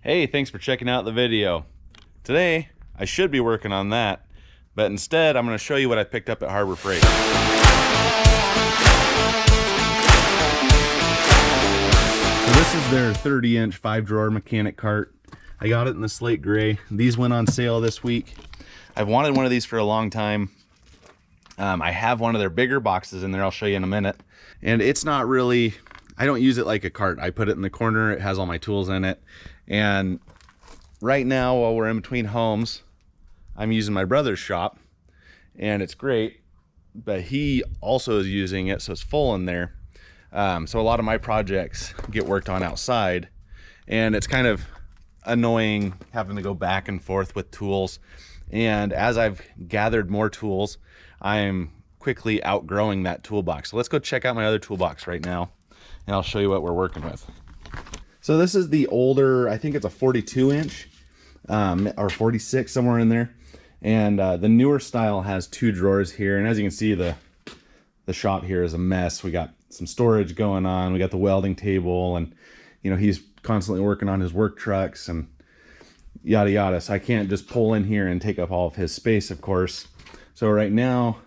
Hey, thanks for checking out the video. Today, I should be working on that, but instead I'm going to show you what I picked up at Harbor Freight. So this is their 30-inch 5-drawer mechanic cart. I got it in the slate gray. These went on sale this week. I've wanted one of these for a long time. I have one of their bigger boxes in there. I'll show you in a minute. And it's not really, I don't use it like a cart. I put it in the corner. It has all my tools in it. And right now, while we're in between homes, I'm using my brother's shop, and it's great, but he also is using it, so it's full in there. So a lot of my projects get worked on outside, and it's kind of annoying having to go back and forth with tools. And as I've gathered more tools, I'm quickly outgrowing that toolbox. So let's go check out my other toolbox right now, and I'll show you what we're working with. So this is the older, I think it's a 42-inch or 46, somewhere in there. And the newer style has 2 drawers here. And as you can see, the shop here is a mess. We got some storage going on. We got the welding table, and you know, he's constantly working on his work trucks and yada yada. So I can't just pull in here and take up all of his space, of course. So right now,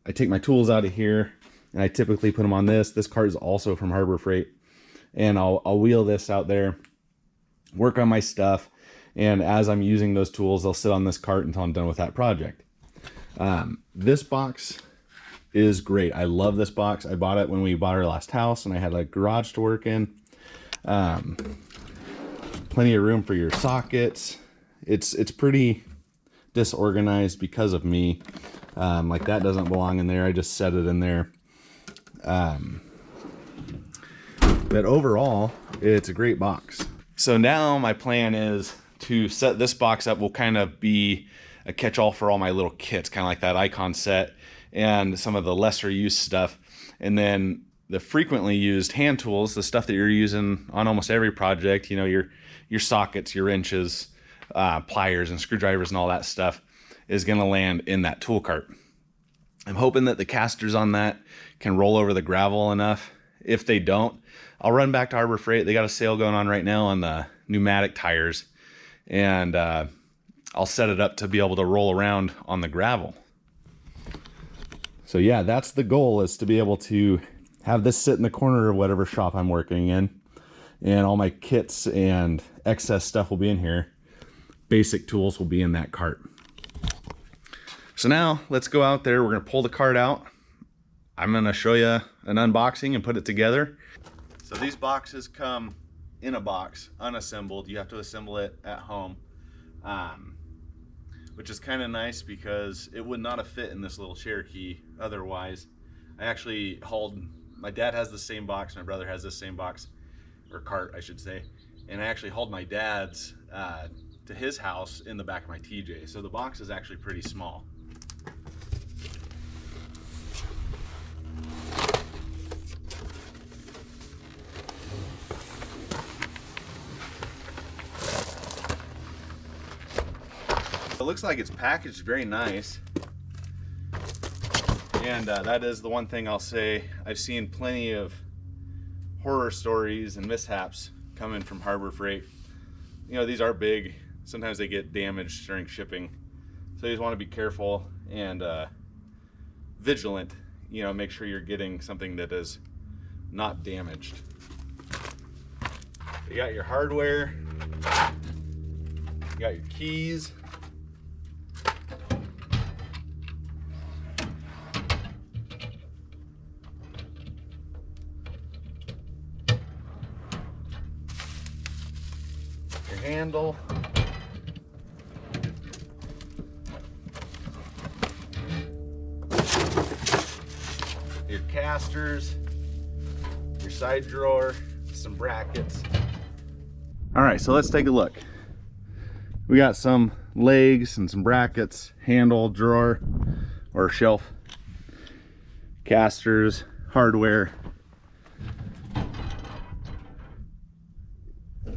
I take my tools out of here, and I typically put them on this. This cart is also from Harbor Freight. And I'll wheel this out there, work on my stuff, and as I'm using those tools, they'll sit on this cart until I'm done with that project. This box is great. I love this box. I bought it when we bought our last house, and I had a garage to work in. Plenty of room for your sockets. It's pretty disorganized because of me. Like that doesn't belong in there. I just set it in there. But overall, it's a great box. So now my plan is to set this box up. Will kind of be a catch-all for all my little kits, kind of like that icon set and some of the lesser used stuff. And then the frequently used hand tools, the stuff that you're using on almost every project, you know, your sockets, your wrenches, pliers and screwdrivers and all that stuff is going to land in that tool cart. I'm hoping that the casters on that can roll over the gravel enough. If they don't, I'll run back to Harbor Freight. They got a sale going on right now on the pneumatic tires, and I'll set it up to be able to roll around on the gravel. So yeah, that's the goal, is to be able to have this sit in the corner of whatever shop I'm working in, and all my kits and excess stuff will be in here. Basic tools will be in that cart. So now let's go out there. We're gonna pull the cart out. I'm gonna show you an unboxing and put it together. So these boxes come in a box, unassembled. You have to assemble it at home, which is kind of nice because it would not have fit in this little Cherokee otherwise. I actually hauled, my dad has the same box, my brother has the same box, or cart I should say, and I actually hauled my dad's to his house in the back of my TJ. So the box is actually pretty small. It looks like it's packaged very nice, and that is the one thing I'll say. I've seen plenty of horror stories and mishaps coming from Harbor Freight. You know, these are big. Sometimes they get damaged during shipping, so you just want to be careful and vigilant. You know, make sure you're getting something that is not damaged. You got your hardware, you got your keys, your handle, your casters, your side drawer, some brackets. All right, so let's take a look. We got some legs and some brackets, handle, drawer or shelf, casters, hardware.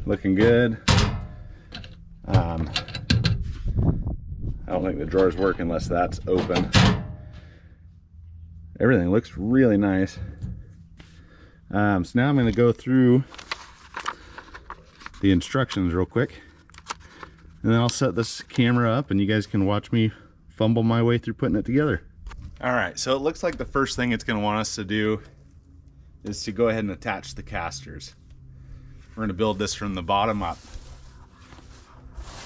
Looking good. I don't think the drawer's work unless that's open. Everything looks really nice. So now I'm going to go through the instructions real quick. And then I'll set this camera up and you guys can watch me fumble my way through putting it together. All right, so it looks like the first thing it's gonna want us to do is to go ahead and attach the casters. We're gonna build this from the bottom up.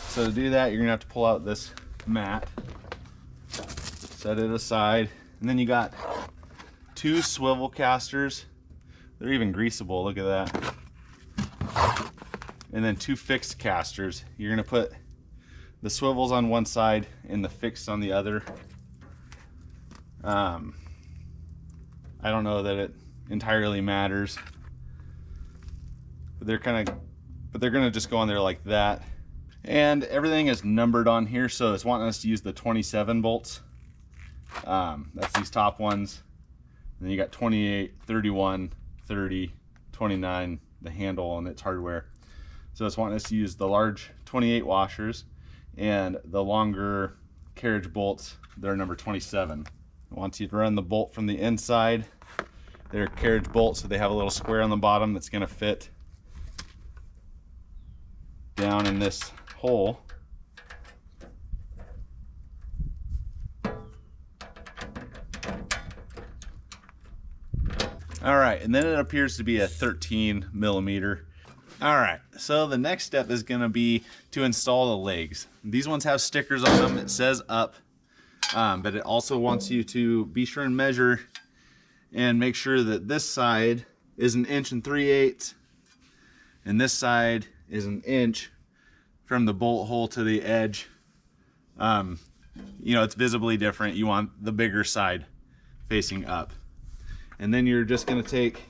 So to do that, you're gonna have to pull out this mat, set it aside, and then you got 2 swivel casters. They're even greasable, look at that. And then 2 fixed casters. You're gonna put the swivels on one side and the fixed on the other. I don't know that it entirely matters, but they're gonna just go on there like that. And everything is numbered on here, so it's wanting us to use the 27 bolts. That's these top ones. And then you got 28, 31, 30, 29, the handle and its hardware. So it's wanting us to use the large 28 washers and the longer carriage bolts, they're number 27. It wants you to run the bolt from the inside. They're carriage bolts, so they have a little square on the bottom that's gonna fit down in this hole. All right, and then it appears to be a 13 millimeter. All right, so the next step is gonna be to install the legs. These ones have stickers on them, it says up, but it also wants you to be sure and measure and make sure that this side is 1 3/8 inches and this side is 1 inch from the bolt hole to the edge. You know, it's visibly different. You want the bigger side facing up. And then you're just gonna take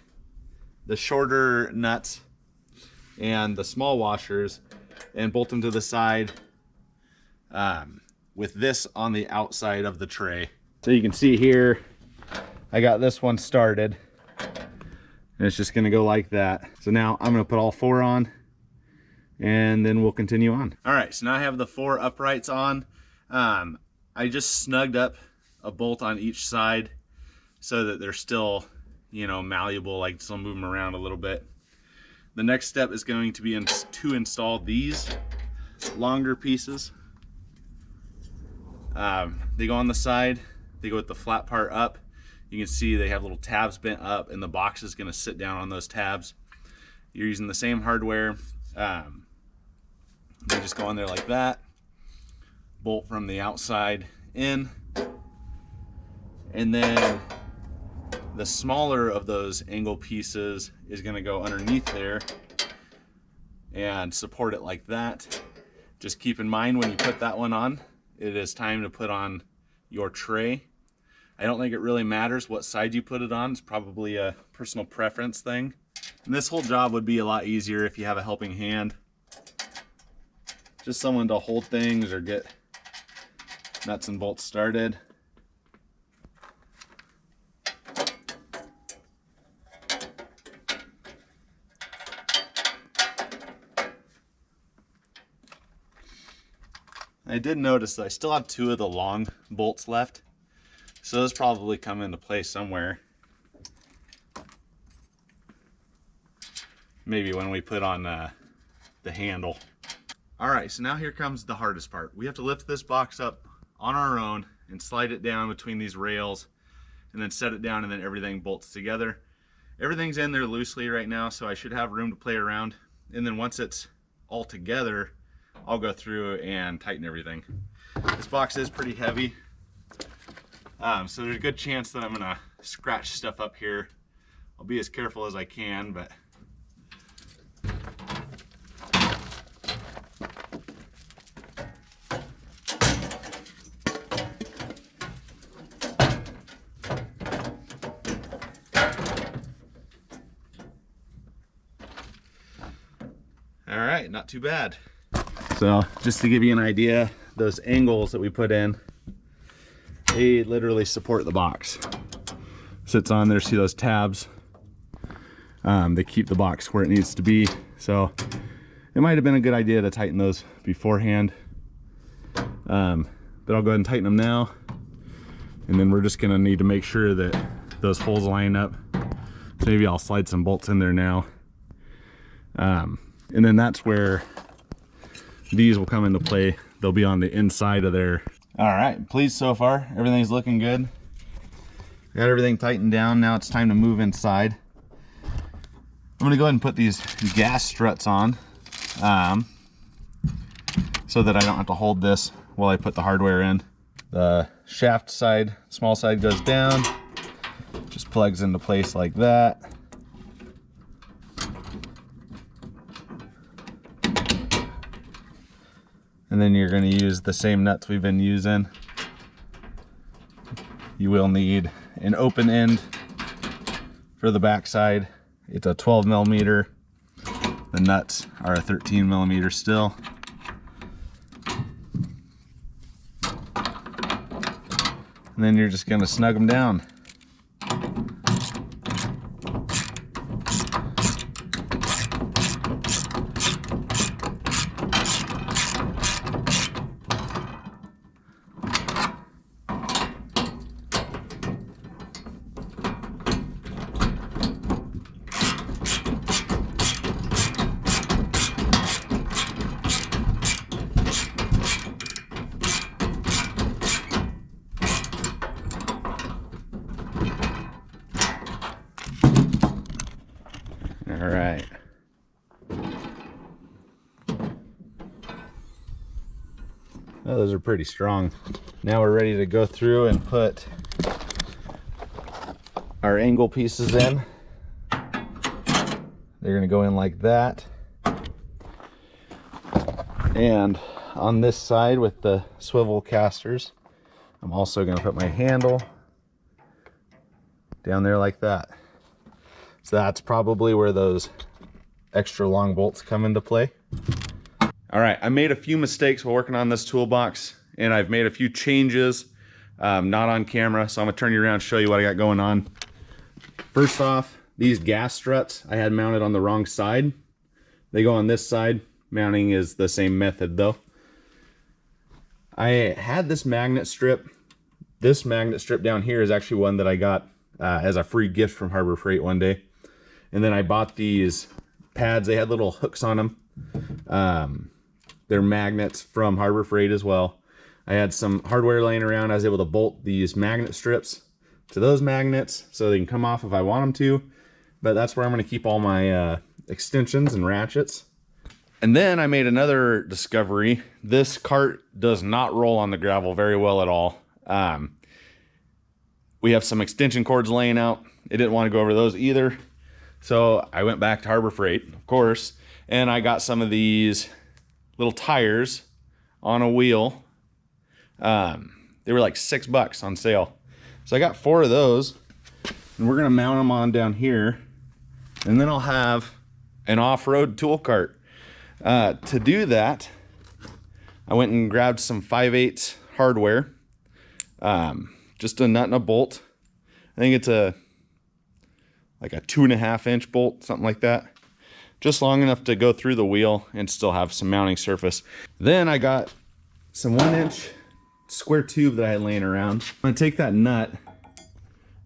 the shorter nuts and the small washers and bolt them to the side with this on the outside of the tray. So you can see here, I got this one started and it's just gonna go like that. So now I'm gonna put all 4 on and then we'll continue on. All right, so now I have the 4 uprights on. I just snugged up a bolt on each side so that they're still, you know, malleable, like still move them around a little bit. The next step is going to be to install these longer pieces. They go on the side, they go with the flat part up. You can see they have little tabs bent up and the box is gonna sit down on those tabs. You're using the same hardware. They just go on there like that. Bolt from the outside in. And then the smaller of those angle pieces is gonna go underneath there and support it like that. Just keep in mind when you put that one on, it is time to put on your tray. I don't think it really matters what side you put it on. It's probably a personal preference thing. And this whole job would be a lot easier if you have a helping hand. Just someone to hold things or get nuts and bolts started. I did notice that I still have 2 of the long bolts left, so those probably come into place somewhere. Maybe when we put on the handle. All right, so now here comes the hardest part. We have to lift this box up on our own and slide it down between these rails and then set it down, and then everything bolts together. Everything's in there loosely right now, so I should have room to play around. And then once it's all together, I'll go through and tighten everything. This box is pretty heavy, so there's a good chance that I'm gonna scratch stuff up here. I'll be as careful as I can, but all right, not too bad. So just to give you an idea, those angles that we put in, they literally support the box. Sits on there, see those tabs? They keep the box where it needs to be. So it might have been a good idea to tighten those beforehand. But I'll go ahead and tighten them now. And then we're just gonna need to make sure that those holes line up. So maybe I'll slide some bolts in there now. And then that's where these will come into play. They'll be on the inside of there. All right, pleased so far. Everything's looking good. Got everything tightened down. Now it's time to move inside. I'm gonna go ahead and put these gas struts on so that I don't have to hold this while I put the hardware in. The shaft side, small side goes down, just plugs into place like that. And then you're gonna use the same nuts we've been using. You will need an open end for the back side. It's a 12 millimeter. The nuts are a 13 millimeter still. And then you're just gonna snug them down. All right. Oh, those are pretty strong. Now we're ready to go through and put our angle pieces in. They're gonna go in like that. And on this side with the swivel casters, I'm also gonna put my handle down there like that. So that's probably where those extra long bolts come into play. All right, I made a few mistakes while working on this toolbox, and I've made a few changes, not on camera, so I'm gonna turn you around and show you what I got going on. First off, these gas struts I had mounted on the wrong side. They go on this side. Mounting is the same method though. I had this magnet strip. This magnet strip down here is actually one that I got as a free gift from Harbor Freight one day. And then I bought these pads. They had little hooks on them. They're magnets from Harbor Freight as well. I had some hardware laying around. I was able to bolt these magnet strips to those magnets so they can come off if I want them to. But that's where I'm going to keep all my extensions and ratchets. And then I made another discovery. This cart does not roll on the gravel very well at all. We have some extension cords laying out. I didn't want to go over those either. So I went back to Harbor Freight, of course, and I got some of these little tires on a wheel. They were like $6 on sale. So I got 4 of those, and we're gonna mount them on down here. And then I'll have an off-road tool cart. To do that, I went and grabbed some 5/8 hardware, just a nut and a bolt. I think it's like a 2.5 inch bolt, something like that. Just long enough to go through the wheel and still have some mounting surface. Then I got some 1 inch square tube that I had laying around. I'm gonna take that nut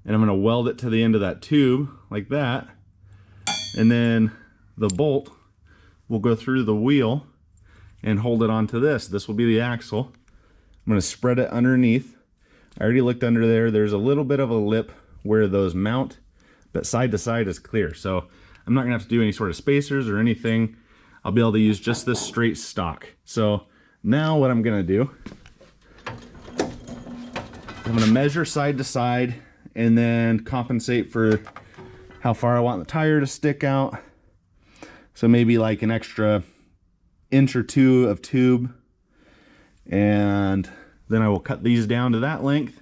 and I'm gonna weld it to the end of that tube like that. And then the bolt will go through the wheel and hold it onto this. This will be the axle. I'm gonna spread it underneath. I already looked under there. There's a little bit of a lip where those mount, but side to side is clear. So I'm not gonna have to do any sort of spacers or anything. I'll be able to use just this straight stock. So now what I'm gonna do, I'm gonna measure side to side and then compensate for how far I want the tire to stick out. So maybe like an extra inch or 2 of tube. And then I will cut these down to that length,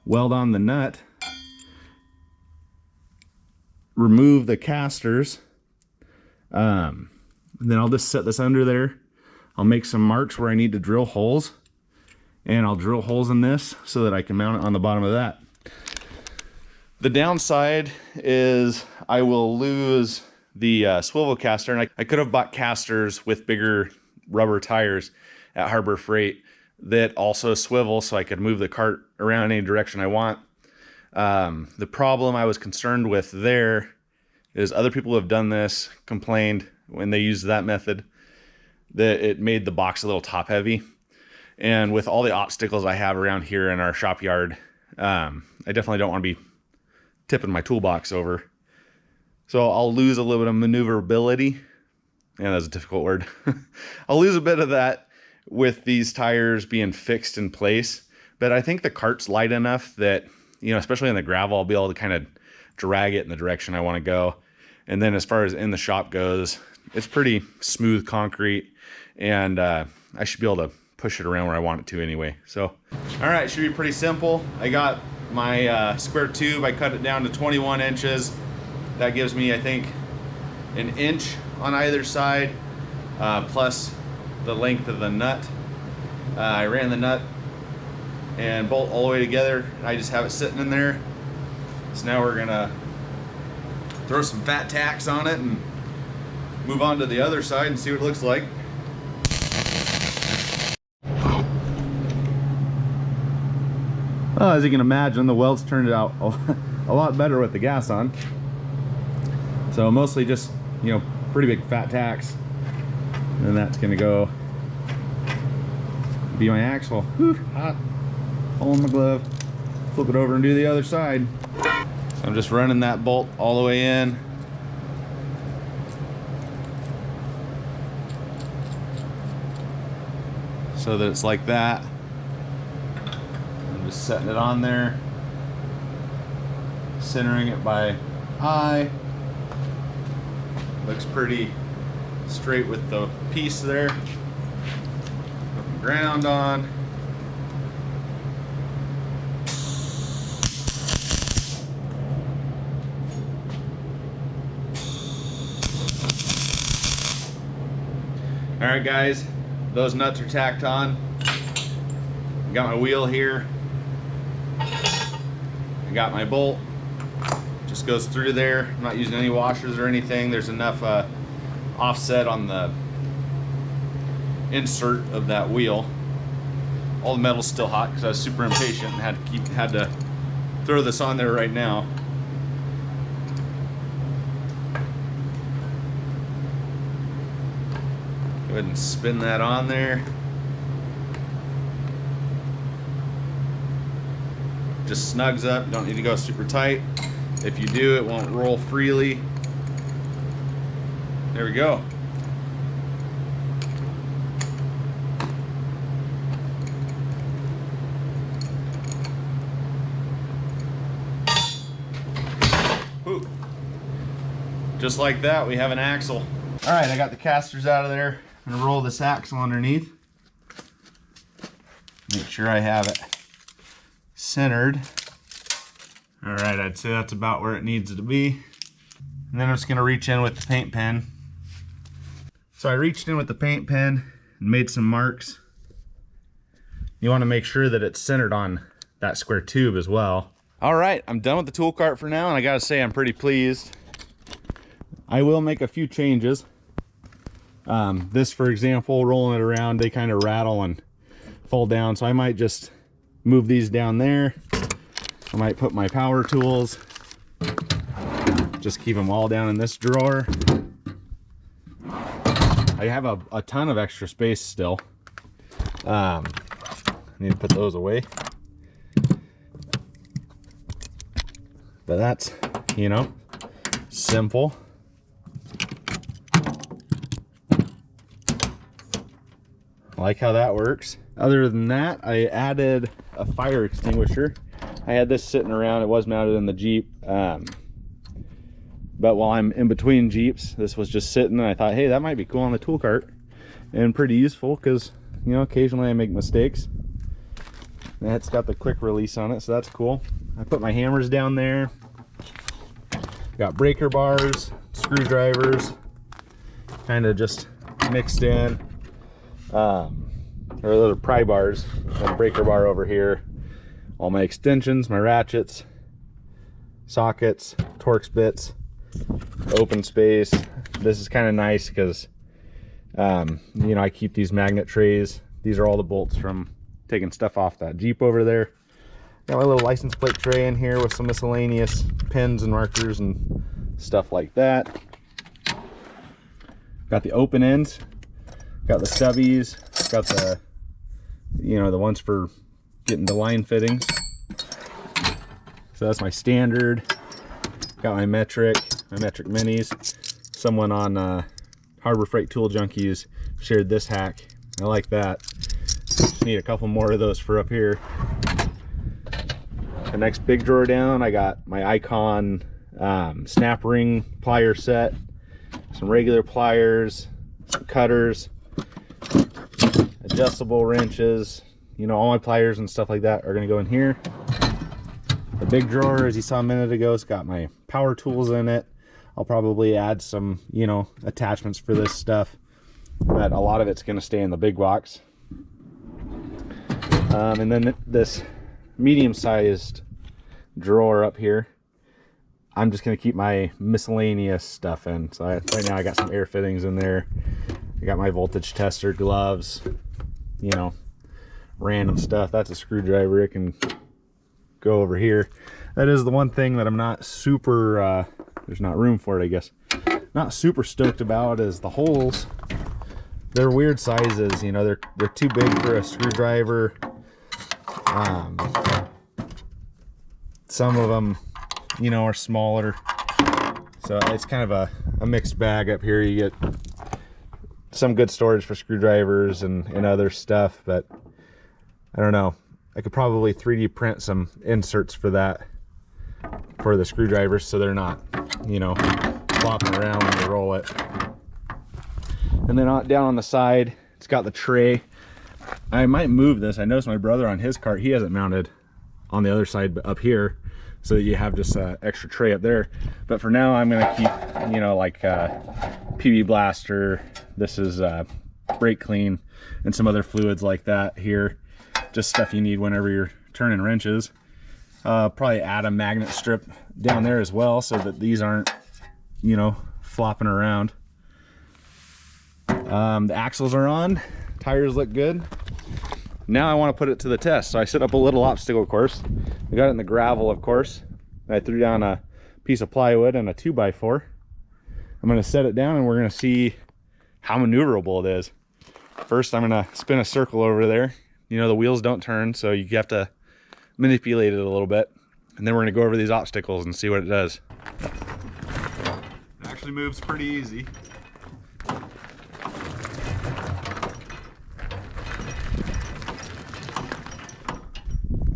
weld on the nut, remove the casters, and then I'll just set this under there. I'll make some marks where I need to drill holes, and I'll drill holes in this so that I can mount it on the bottom of that. The downside is I will lose the swivel caster, and I could have bought casters with bigger rubber tires at Harbor Freight that also swivel so I could move the cart around any direction I want. The problem I was concerned with there is other people who have done this complained when they used that method that it made the box a little top heavy. And with all the obstacles I have around here in our shop yard, I definitely don't want to be tipping my toolbox over. So I'll lose a little bit of maneuverability. Yeah, that's a difficult word. I'll lose a bit of that with these tires being fixed in place. But I think the cart's light enough that, you know, especially on the gravel, I'll be able to kind of drag it in the direction I want to go. And then as far as in the shop goes, it's pretty smooth concrete, and I should be able to push it around where I want it to anyway. So, all right, should be pretty simple. I got my square tube. I cut it down to 21 inches. That gives me, I think, an inch on either side, plus the length of the nut. I ran the nut and bolt all the way together, and I just have it sitting in there. So now we're gonna throw some fat tacks on it and move on to the other side and see what it looks like. Well, as you can imagine, the welds turned out a lot better with the gas on. So mostly just, you know, pretty big fat tacks. And that's gonna go be my axle. Whew, hot. Pull in my glove, flip it over and do the other side. So I'm just running that bolt all the way in. So that it's like that. I'm just setting it on there, centering it by eye. Looks pretty straight with the piece there. Put the ground on. All right, guys, those nuts are tacked on. I got my wheel here. I got my bolt. Just goes through there. I'm not using any washers or anything. There's enough offset on the insert of that wheel. All the metal's still hot because I was super impatient and had to throw this on there right now. Go ahead and spin that on there. Just snugs up. You don't need to go super tight. If you do, it won't roll freely. There we go. Ooh. Just like that, we have an axle. All right, I got the casters out of there. I'm gonna roll this axle underneath. Make sure I have it centered. All right, I'd say that's about where it needs to be. And then I'm just gonna reach in with the paint pen. So I reached in with the paint pen and made some marks. You wanna make sure that it's centered on that square tube as well. All right, I'm done with the tool cart for now, and I gotta say I'm pretty pleased. I will make a few changes. This, for example, rolling it around, they kind of rattle and fall down, so I might just move these down there. I might put my power tools, just keep them all down in this drawer. I have a ton of extra space still. I need to put those away. But that's, you know, simple. I like how that works. Other than that, I added a fire extinguisher. I had this sitting around. It was mounted in the Jeep. But while I'm in between Jeeps, this was just sitting, and I thought, hey, that might be cool on the tool cart and pretty useful because, you know, occasionally I make mistakes. And it's got the quick release on it, so that's cool. I put my hammers down there. Got breaker bars, screwdrivers, kind of just mixed in. Or those are pry bars, and a breaker bar over here. All my extensions, my ratchets, sockets, Torx bits, open space. This is kind of nice because, you know, I keep these magnet trays. These are all the bolts from taking stuff off that Jeep over there. Got my little license plate tray in here with some miscellaneous pins and markers and stuff like that. Got the open ends. Got the stubbies, got the, you know, the ones for getting the line fittings. So that's my standard. Got my metric minis. Someone on Harbor Freight Tool Junkies shared this hack. I like that. Just need a couple more of those for up here. The next big drawer down, I got my Icon snap ring plier set, some regular pliers, some cutters, adjustable wrenches, you know, all my pliers and stuff like that are going to go in here. The big drawer, as you saw a minute ago, it's got my power tools in it. I'll probably add some, you know, attachments for this stuff, but a lot of it's going to stay in the big box. And then this medium-sized drawer up here, I'm just going to keep my miscellaneous stuff in. So right now I got some air fittings in there. I got my voltage tester, gloves, you know, random stuff. That's a screwdriver. It can go over here. That is the one thing that I'm not super, there's not room for it, I guess. Not super stoked about is the holes. They're weird sizes, you know, they're too big for a screwdriver. Some of them, you know, are smaller. So it's kind of a mixed bag up here. You get some good storage for screwdrivers and other stuff, but I don't know. I could probably 3D print some inserts for that, for the screwdrivers, so they're not, you know, flopping around when you roll it. And then down on the side, it's got the tray. I might move this. I noticed my brother on his cart, he has it mounted on the other side, but up here, so that you have just an extra tray up there. But for now, I'm gonna keep, you know, like PB Blaster. This is brake clean and some other fluids like that here. Just stuff you need whenever you're turning wrenches. Probably add a magnet strip down there as well, so that these aren't, you know, flopping around. The axles are on, tires look good. Now I want to put it to the test. So I set up a little obstacle course. I got it in the gravel, of course. I threw down a piece of plywood and a 2x4. I'm going to set it down and we're going to see how maneuverable it is. First, I'm going to spin a circle over there. You know, the wheels don't turn, so you have to manipulate it a little bit. And then we're going to go over these obstacles and see what it does. It actually moves pretty easy.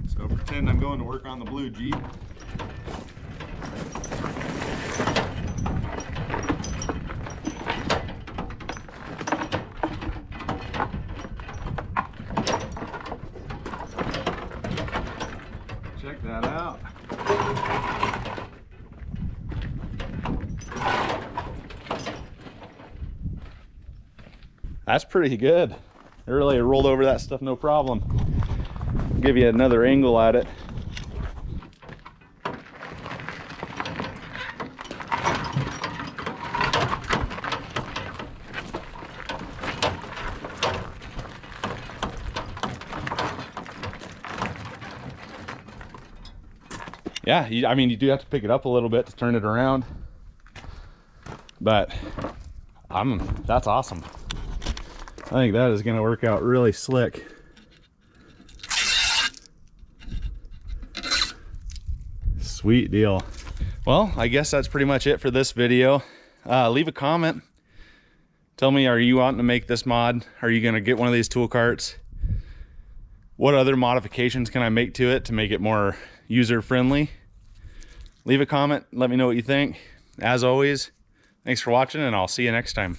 So pretend I'm going to work on the blue Jeep. Check that out. That's pretty good. I really rolled over that stuff no problem. Give you another angle at it. Yeah, I mean, you do have to pick it up a little bit to turn it around, but that's awesome. I think that is going to work out really slick. Sweet deal. Well, I guess that's pretty much it for this video. Leave a comment. Tell me, are you wanting to make this mod? Are you going to get one of these tool carts? What other modifications can I make to it to make it more user-friendly? Leave a comment. Let me know what you think. As always, thanks for watching, and I'll see you next time.